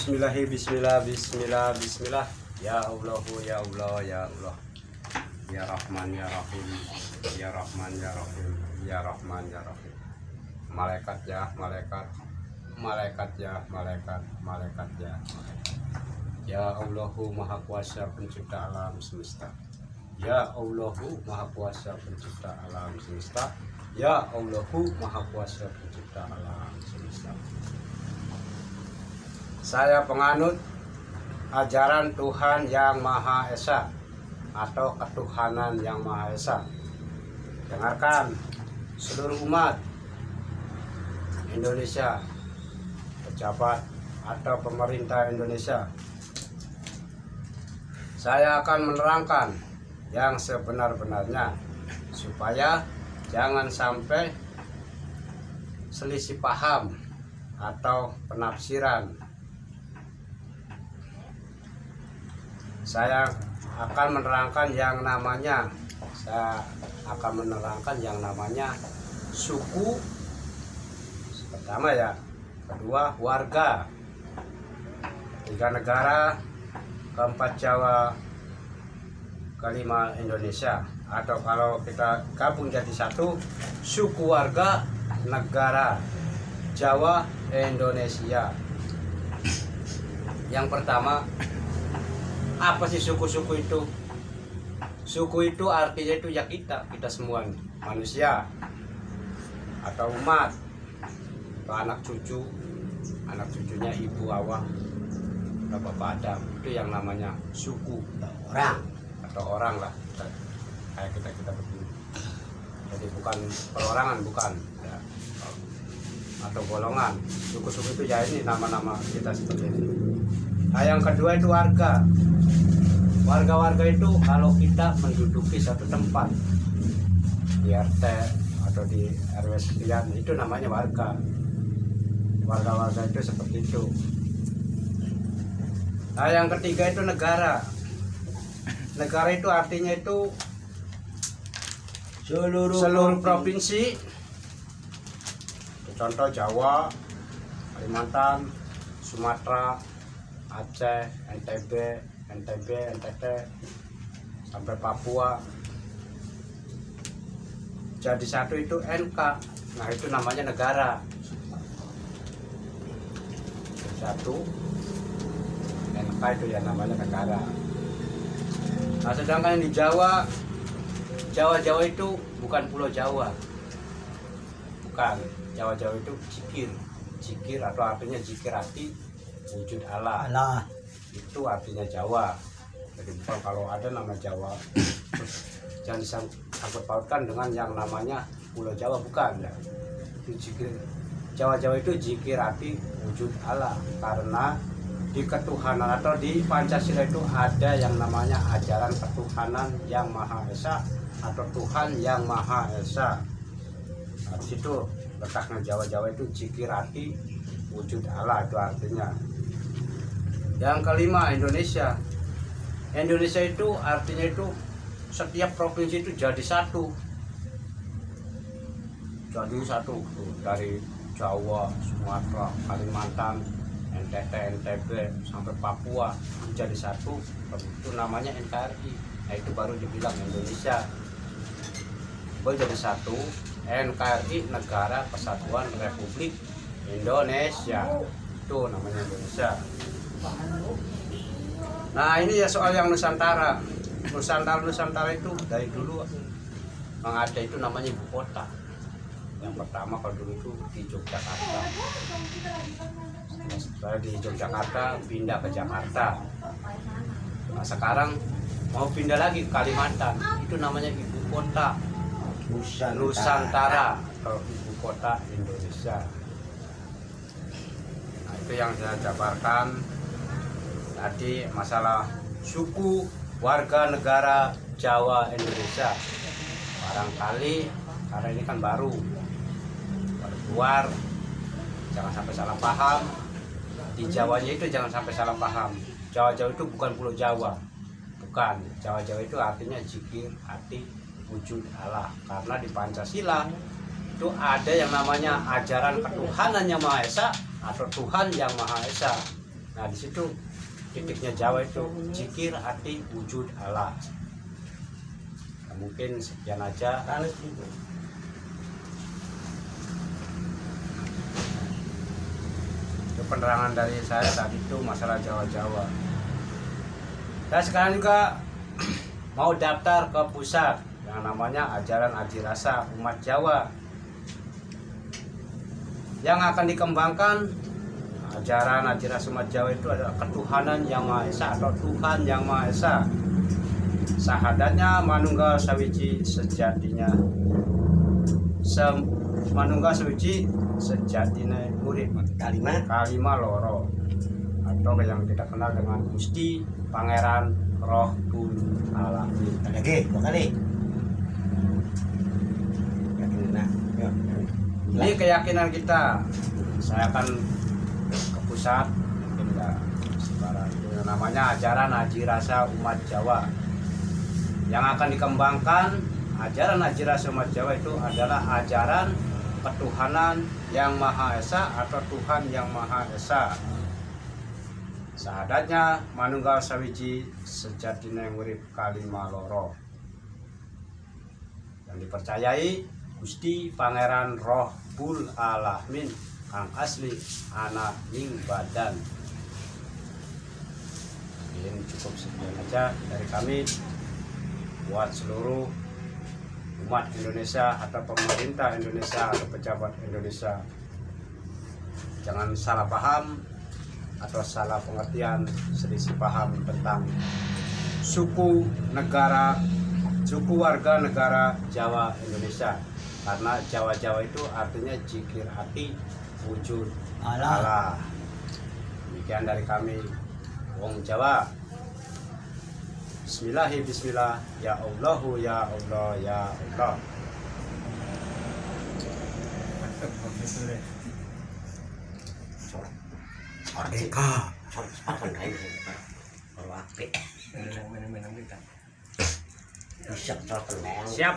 Bismillah, bismillah, bismillah, bismillah. Ya Allah, ya Allah, ya Allah. Ya Rahman, ya Rahim. Ya Rahman, ya Rahim. Ya Rahman, ya Rahim. Malaikat ya, malaikat. Malaikat ya, malaikat. Malaikat ya, malaikat. Ya Allahu Maha Kuasa Pencipta alam semesta. Ya Allahu Maha Kuasa Pencipta alam semesta. Ya Allahu Maha Kuasa Pencipta alam semesta. Saya penganut ajaran Tuhan Yang Maha Esa atau ketuhanan Yang Maha Esa. Dengarkan seluruh umat Indonesia, pejabat atau pemerintah Indonesia. Saya akan menerangkan yang sebenar-benarnya supaya jangan sampai selisih paham atau penafsiran. Saya akan menerangkan yang namanya suku pertama ya, kedua warga, tiga negara, keempat Jawa, kelima Indonesia, atau kalau kita gabung jadi satu, suku, warga, negara, Jawa, Indonesia. Yang pertama, apa sih suku-suku itu? Suku itu artinya itu ya kita semua manusia atau umat atau anak cucunya Ibu Hawa atau Bapak Adam, itu yang namanya suku, atau orang lah, kayak kita begini. Jadi bukan perorangan, bukan ya, atau golongan. Suku-suku itu ya ini nama-nama kita seperti ini. Nah, yang kedua itu warga. Warga-warga itu kalau kita menduduki satu tempat di RT atau di RW sekian, itu namanya warga. Warga-warga itu seperti itu. Nah, yang ketiga itu negara. Negara itu artinya itu seluruh provinsi. Contoh Jawa, Kalimantan, Sumatera, Aceh, NTB, NTT, sampai Papua. Jadi satu itu NK. Nah, itu namanya negara. Satu NK itu ya namanya negara. Nah, sedangkan di Jawa itu bukan Pulau Jawa. Bukan. Jawa itu zikir atau artinya zikir hati wujud Allah. Itu artinya Jawa. Jadi bukan kalau ada nama Jawa jangan disangkut pautkan dengan yang namanya Pulau Jawa, bukan ya. Itu zikir Jawa itu zikir hati wujud Allah, karena di ketuhanan atau di Pancasila itu ada yang namanya ajaran ketuhanan Yang Maha Esa atau Tuhan Yang Maha Esa. Nah, di situ letaknya Jawa itu zikir hati wujud Allah, itu artinya. Yang kelima Indonesia. Indonesia itu artinya itu setiap provinsi itu jadi satu. Jadi satu tuh, dari Jawa, Sumatera, Kalimantan, NTT, NTB sampai Papua jadi satu. Itu namanya NKRI. Nah, itu baru dibilang Indonesia. Boleh jadi satu. NKRI, Negara Kesatuan Republik Indonesia. Itu namanya Indonesia. Nah, ini ya soal yang Nusantara. Nusantara itu dari dulu memang ada itu namanya ibu kota. Yang pertama kalau dulu itu di Yogyakarta. Setelah di Yogyakarta pindah ke Jakarta. Nah, sekarang mau pindah lagi ke Kalimantan. Itu namanya ibu kota Nusantara atau ibu kota Indonesia. Nah, itu yang saya jabarkan tadi, masalah suku, warga, negara, Jawa, Indonesia. Barangkali karena ini kan baru keluar, jangan sampai salah paham. Di Jawanya itu jangan sampai salah paham. Jawa itu bukan Pulau Jawa, bukan. Jawa itu artinya zikir hati wujud Allah, karena di Pancasila itu ada yang namanya ajaran ketuhanan Yang Maha Esa atau Tuhan Yang Maha Esa. Nah di situ titiknya Jawa itu zikir hati wujud Allah. Nah, mungkin sekian aja. Itu penerangan dari saya saat itu masalah Jawa-Jawa. Saya sekarang juga mau daftar ke pusat yang namanya ajaran Aji Rasa umat Jawa. Yang akan dikembangkan ajaran Aji Rasa umat Jawa itu adalah ketuhanan yang Maha Esa atau Tuhan yang Maha Esa. Sahadatnya manunggal sawiji sejatinya. Manunggal sawiji sejatine urip. Kalima loro atau yang kita kenal dengan Gusti Pangeran Rohul Alamin. Lagi, dua kali. Ini keyakinan kita. Saya akan ke pusat, mungkin ya sekarang itu namanya ajaran Aji Rasa umat Jawa. Yang akan dikembangkan ajaran Aji Rasa umat Jawa itu adalah ajaran ketuhanan yang Maha Esa atau Tuhan yang Maha Esa. Sahadatnya manunggal sawiji sejatine urip kalima loro. Yang dipercayai Gusti Pangeran Rohul Alamin kang asli anak ning badan. Ini cukup sekian aja dari kami buat seluruh umat Indonesia atau pemerintah Indonesia atau pejabat Indonesia. Jangan salah paham atau salah pengertian, selisih paham tentang suku warga negara Jawa Indonesia. Karena Jawa-Jawa itu artinya zikir hati wujud Allah. Demikian dari kami wong Jawa. Bismillah, ya Allahu ya Allah ya Allah. Merdeka. Kalau apik. Siap. Siap.